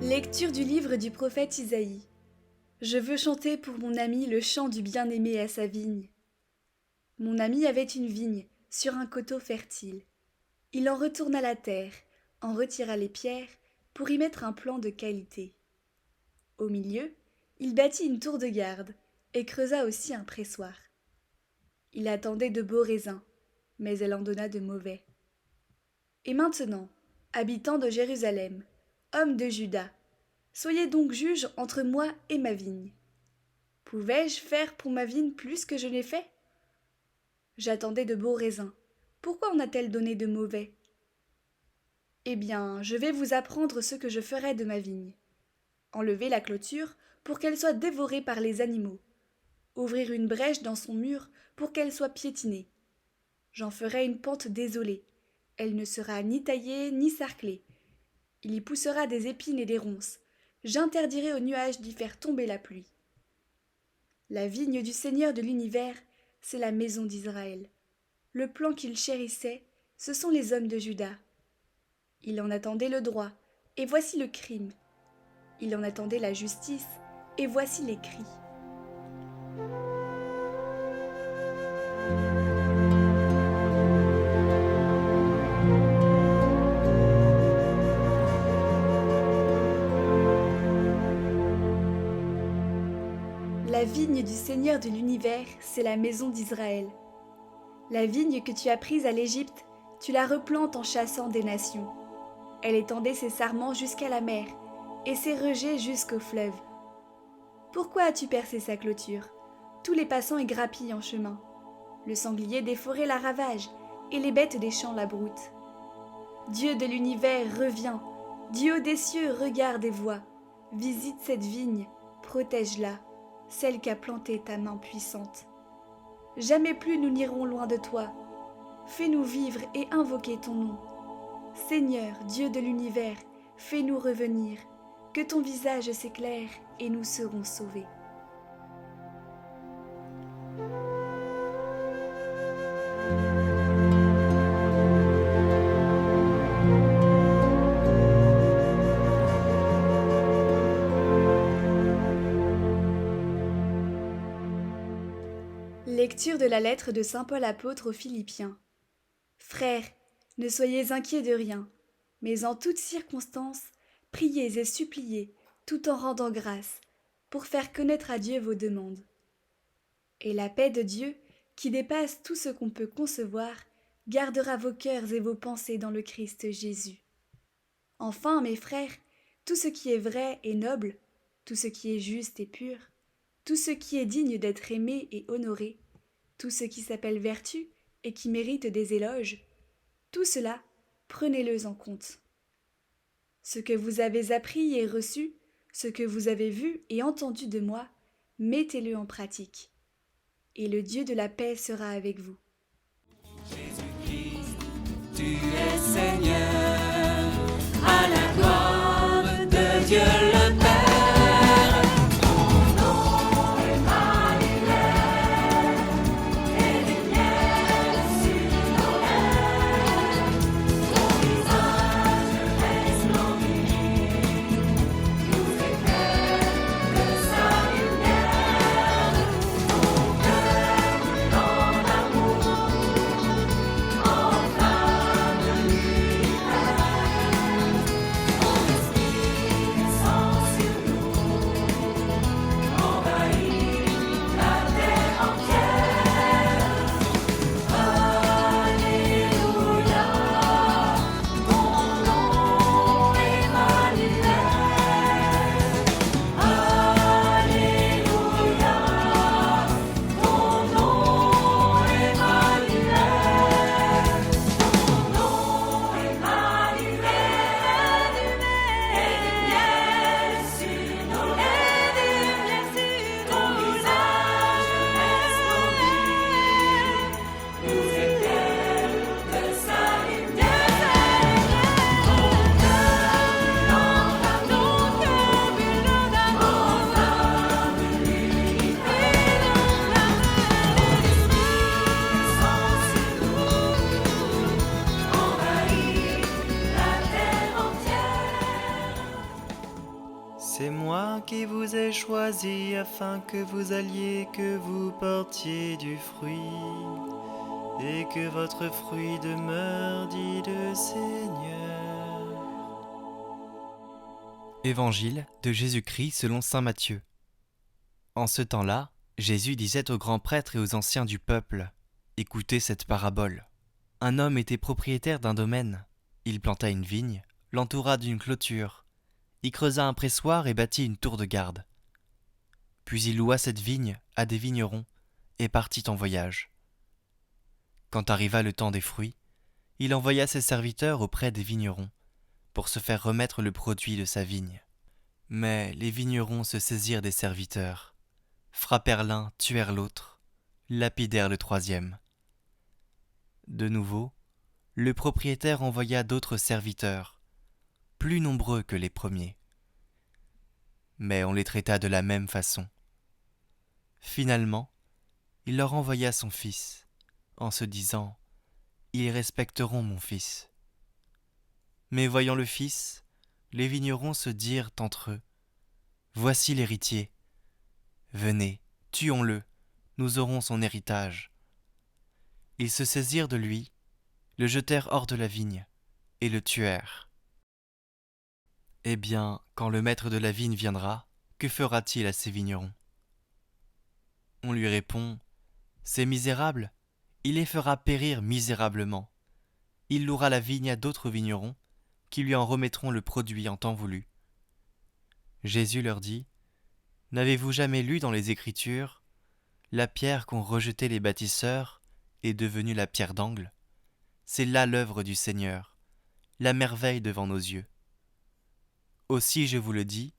Lecture du livre du prophète Isaïe. Je veux chanter pour mon ami le chant du bien-aimé à sa vigne. Mon ami avait une vigne sur un coteau fertile. Il en retourna la terre, en retira les pierres pour y mettre un plan de qualité. Au milieu, il bâtit une tour de garde et creusa aussi un pressoir. Il attendait de beaux raisins, mais elle en donna de mauvais. Et maintenant, habitants de Jérusalem, hommes de Juda, soyez donc juges entre moi et ma vigne. Pouvais-je faire pour ma vigne plus que je n'ai fait? J'attendais de beaux raisins. Pourquoi en a-t-elle donné de mauvais? Eh bien, je vais vous apprendre ce que je ferai de ma vigne. Enlever la clôture pour qu'elle soit dévorée par les animaux. Ouvrir une brèche dans son mur pour qu'elle soit piétinée. J'en ferai une pente désolée. Elle ne sera ni taillée ni sarclée. Il y poussera des épines et des ronces. J'interdirai aux nuages d'y faire tomber la pluie. La vigne du Seigneur de l'univers, c'est la maison d'Israël. Le plan qu'il chérissait, ce sont les hommes de Juda. Il en attendait le droit, et voici le crime. Il en attendait la justice, et voici les cris. La vigne du Seigneur de l'univers, c'est la maison d'Israël. La vigne que tu as prise à l'Égypte, tu la replantes en chassant des nations. Elle étendait ses sarments jusqu'à la mer, et ses rejets jusqu'au fleuve. Pourquoi as-tu percé sa clôture? Tous les passants y grappillent en chemin. Le sanglier des forêts la ravage, et les bêtes des champs la broutent. Dieu de l'univers, reviens. Dieu des cieux, regarde et vois. Visite cette vigne, protège-la, celle qu'a plantée ta main puissante. Jamais plus nous n'irons loin de toi. Fais-nous vivre et invoquer ton nom. Seigneur, Dieu de l'univers, fais-nous revenir. Que ton visage s'éclaire et nous serons sauvés. Lecture de la lettre de saint Paul apôtre aux Philippiens. Frères, ne soyez inquiets de rien, mais en toutes circonstances, priez et suppliez, tout en rendant grâce, pour faire connaître à Dieu vos demandes. Et la paix de Dieu, qui dépasse tout ce qu'on peut concevoir, gardera vos cœurs et vos pensées dans le Christ Jésus. Enfin, mes frères, tout ce qui est vrai et noble, tout ce qui est juste et pur, tout ce qui est digne d'être aimé et honoré, tout ce qui s'appelle vertu et qui mérite des éloges, tout cela, prenez-le en compte. Ce que vous avez appris et reçu, ce que vous avez vu et entendu de moi, mettez-le en pratique. Et le Dieu de la paix sera avec vous. Jésus-Christ, tu es Seigneur, à la gloire de Dieu le Père. C'est moi qui vous ai choisi afin que vous alliez, que vous portiez du fruit, et que votre fruit demeure, dit le Seigneur. Évangile de Jésus-Christ selon saint Matthieu. En ce temps-là, Jésus disait aux grands prêtres et aux anciens du peuple : « Écoutez cette parabole. Un homme était propriétaire d'un domaine. Il planta une vigne, l'entoura d'une clôture, y creusa un pressoir et bâtit une tour de garde. Puis il loua cette vigne à des vignerons et partit en voyage. Quand arriva le temps des fruits, il envoya ses serviteurs auprès des vignerons pour se faire remettre le produit de sa vigne. Mais les vignerons se saisirent des serviteurs, frappèrent l'un, tuèrent l'autre, lapidèrent le troisième. De nouveau, le propriétaire envoya d'autres serviteurs, plus nombreux que les premiers. Mais on les traita de la même façon. Finalement, il leur envoya son fils, en se disant : « Ils respecteront mon fils. » Mais voyant le fils, les vignerons se dirent entre eux : « Voici l'héritier. Venez, tuons-le, nous aurons son héritage. » Ils se saisirent de lui, le jetèrent hors de la vigne et le tuèrent. Eh bien, quand le maître de la vigne viendra, que fera-t-il à ces vignerons ? On lui répond : « Ces misérables, il les fera périr misérablement. Il louera la vigne à d'autres vignerons, qui lui en remettront le produit en temps voulu. » Jésus leur dit : « N'avez-vous jamais lu dans les Écritures : la pierre qu'ont rejetée les bâtisseurs est devenue la pierre d'angle ? C'est là l'œuvre du Seigneur, la merveille devant nos yeux. Aussi, je vous le dis,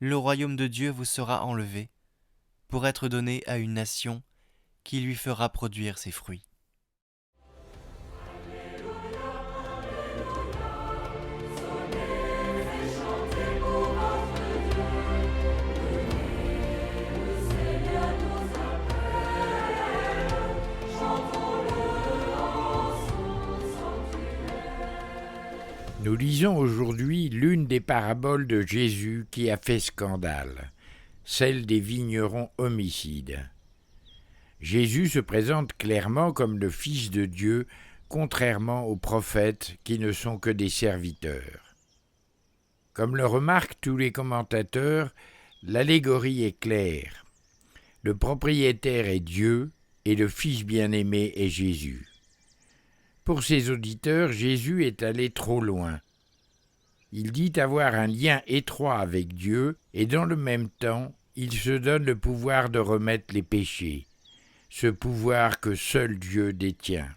le royaume de Dieu vous sera enlevé, pour être donné à une nation qui lui fera produire ses fruits. » Nous lisons aujourd'hui l'une des paraboles de Jésus qui a fait scandale, celle des vignerons homicides. Jésus se présente clairement comme le Fils de Dieu, contrairement aux prophètes qui ne sont que des serviteurs. Comme le remarquent tous les commentateurs, l'allégorie est claire. Le propriétaire est Dieu et le Fils bien-aimé est Jésus. Pour ses auditeurs, Jésus est allé trop loin. Il dit avoir un lien étroit avec Dieu et dans le même temps, il se donne le pouvoir de remettre les péchés, ce pouvoir que seul Dieu détient.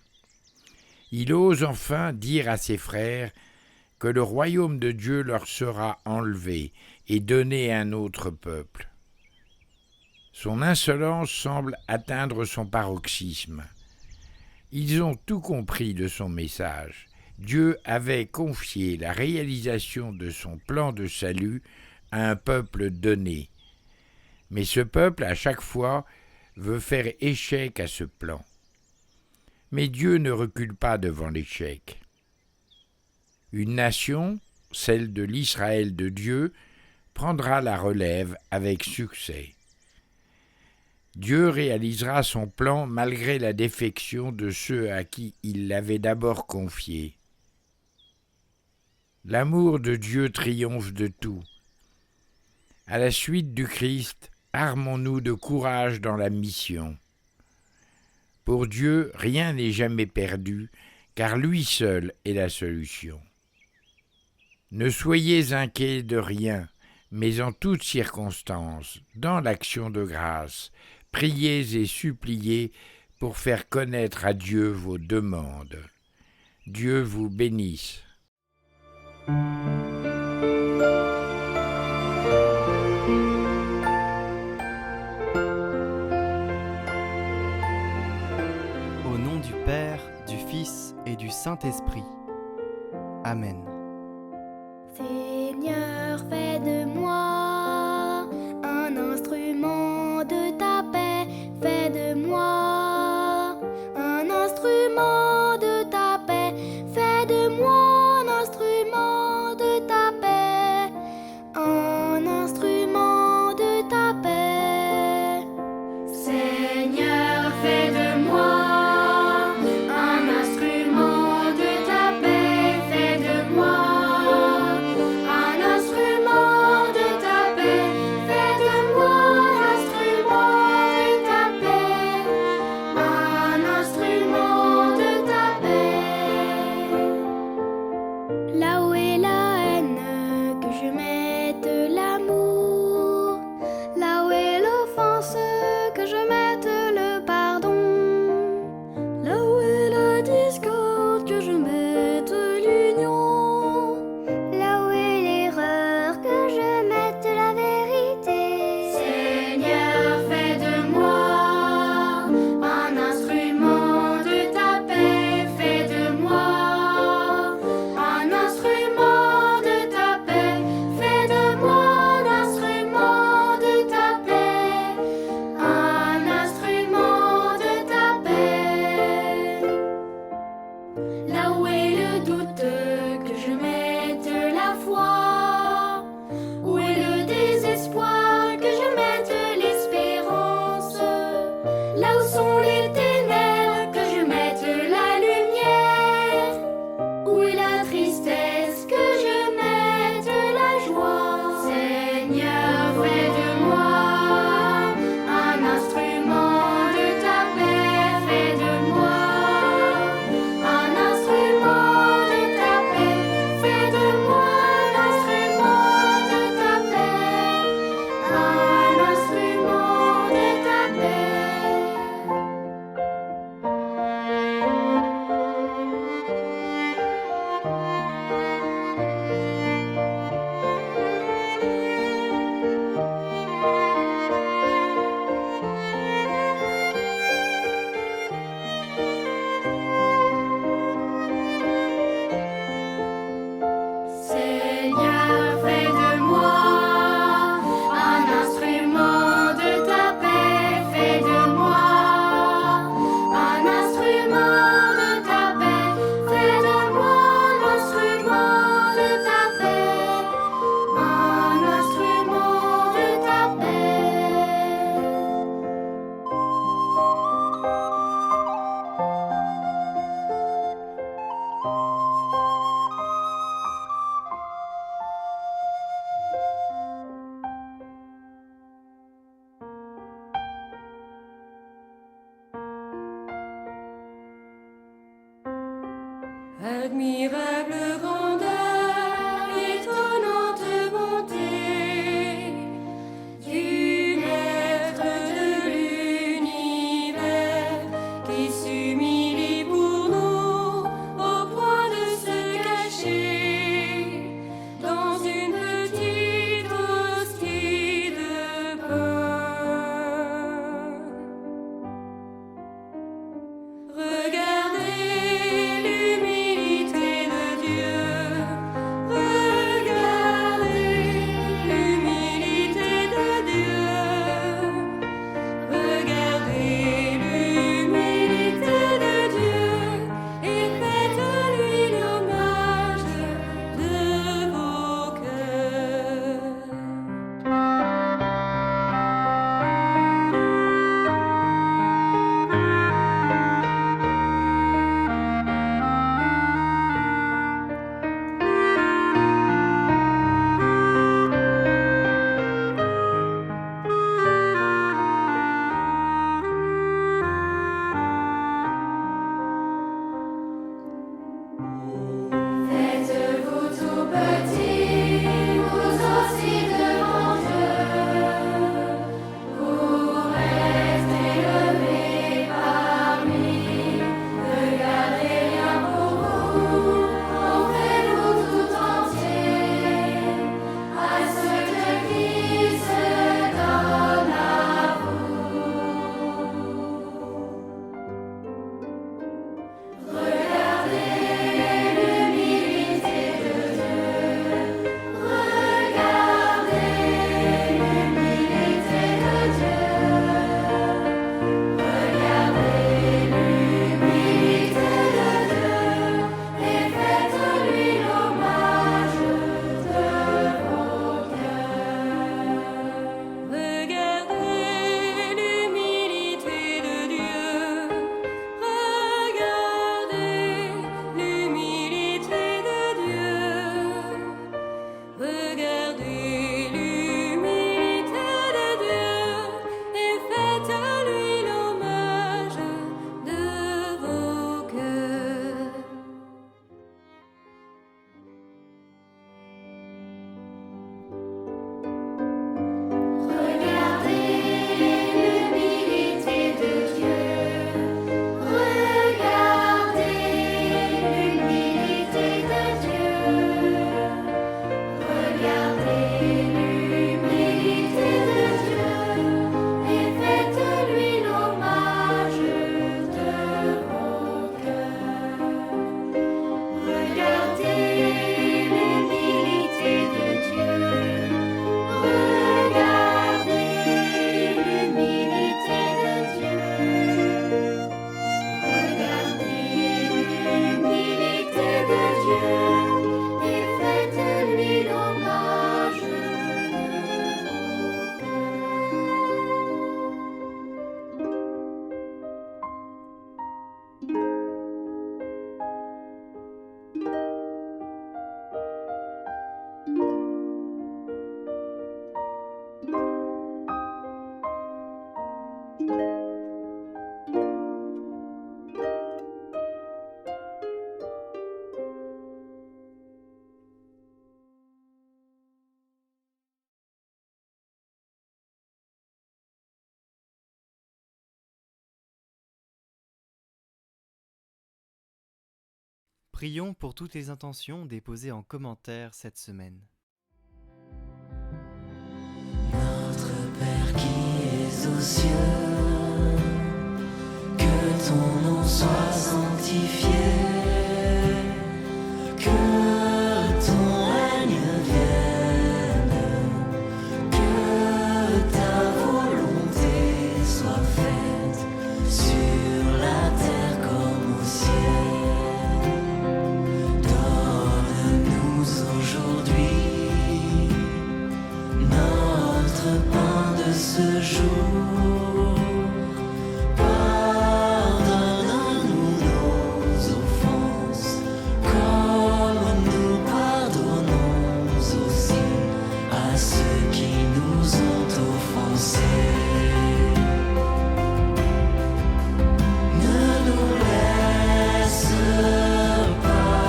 Il ose enfin dire à ses frères que le royaume de Dieu leur sera enlevé et donné à un autre peuple. Son insolence semble atteindre son paroxysme. Ils ont tout compris de son message. Dieu avait confié la réalisation de son plan de salut à un peuple donné. Mais ce peuple, à chaque fois, veut faire échec à ce plan. Mais Dieu ne recule pas devant l'échec. Une nation, celle de l'Israël de Dieu, prendra la relève avec succès. Dieu réalisera son plan malgré la défection de ceux à qui il l'avait d'abord confié. L'amour de Dieu triomphe de tout. À la suite du Christ, armons-nous de courage dans la mission. Pour Dieu, rien n'est jamais perdu, car lui seul est la solution. Ne soyez inquiets de rien, mais en toutes circonstances, dans l'action de grâce, priez et suppliez pour faire connaître à Dieu vos demandes. Dieu vous bénisse. Au nom du Père, du Fils et du Saint-Esprit. Amen. Seigneur, fais de moi un instrument de ta paix. Fais de moi un instrument de ta paix. Fais de moi un instrument de ta paix. Un instrument Admirable grandeur, étonnante bonté du Maître de l'univers qui s'humilie pour nous au point de se cacher dans une petite hostie de pain. Regardez l'humilité de Dieu, regardez l'humilité de Dieu, regardez l'humilité de Dieu et faites-lui l'hommage de vos cœurs. Faites-vous tout petit, vous aussi devant Dieu, pour rester élevé par lui. Ne gardez rien pour vous, offrez-vous tout entier à ce qui se donne à vous. Regardez l'humilité de Dieu, regardez l'humilité de Dieu, regardez l'humilité de Dieu et faites-lui l'hommage de vos cœurs. Regardez l'humilité de Dieu, regardez l'humilité de Dieu, regardez l'humilité de Dieu et faites-lui l'hommage de vos cœurs. Regardez l'humilité de Dieu, regardez l'humilité de Dieu, regardez l'humilité de Dieu et faites-lui l'hommage de vos cœurs. Regardez l'humilité de Dieu, regardez l'humilité de Dieu, regardez l'humilité de Dieu et faites-lui l'hommage de Prions pour toutes les intentions déposées en commentaire cette semaine. Notre Père qui es aux cieux, que ton nom soit sanctifié, que ton règne vienne, que ta volonté soit faite sur la terre comme au ciel. Donne-nous aujourd'hui notre pain de ce jour. Pardonne-nous nos offenses, comme nous pardonnons aussi à ceux qui nous ont offensés. Ne nous laisse pas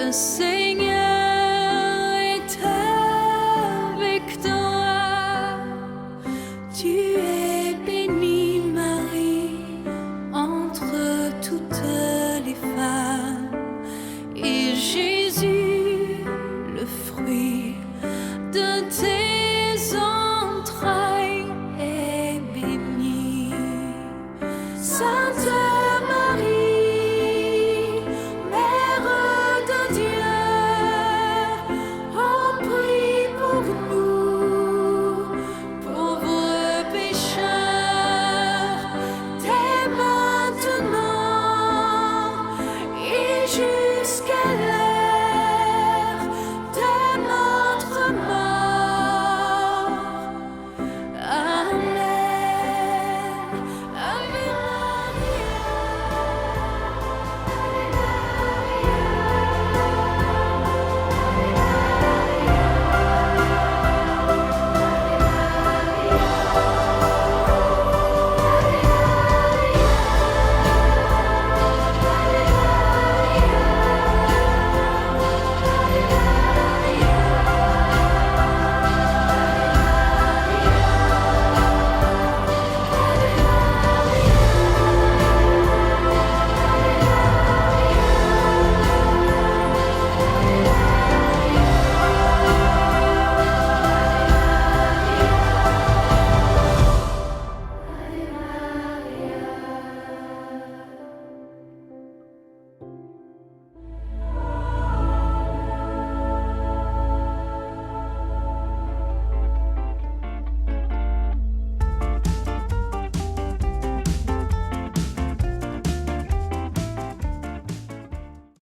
assez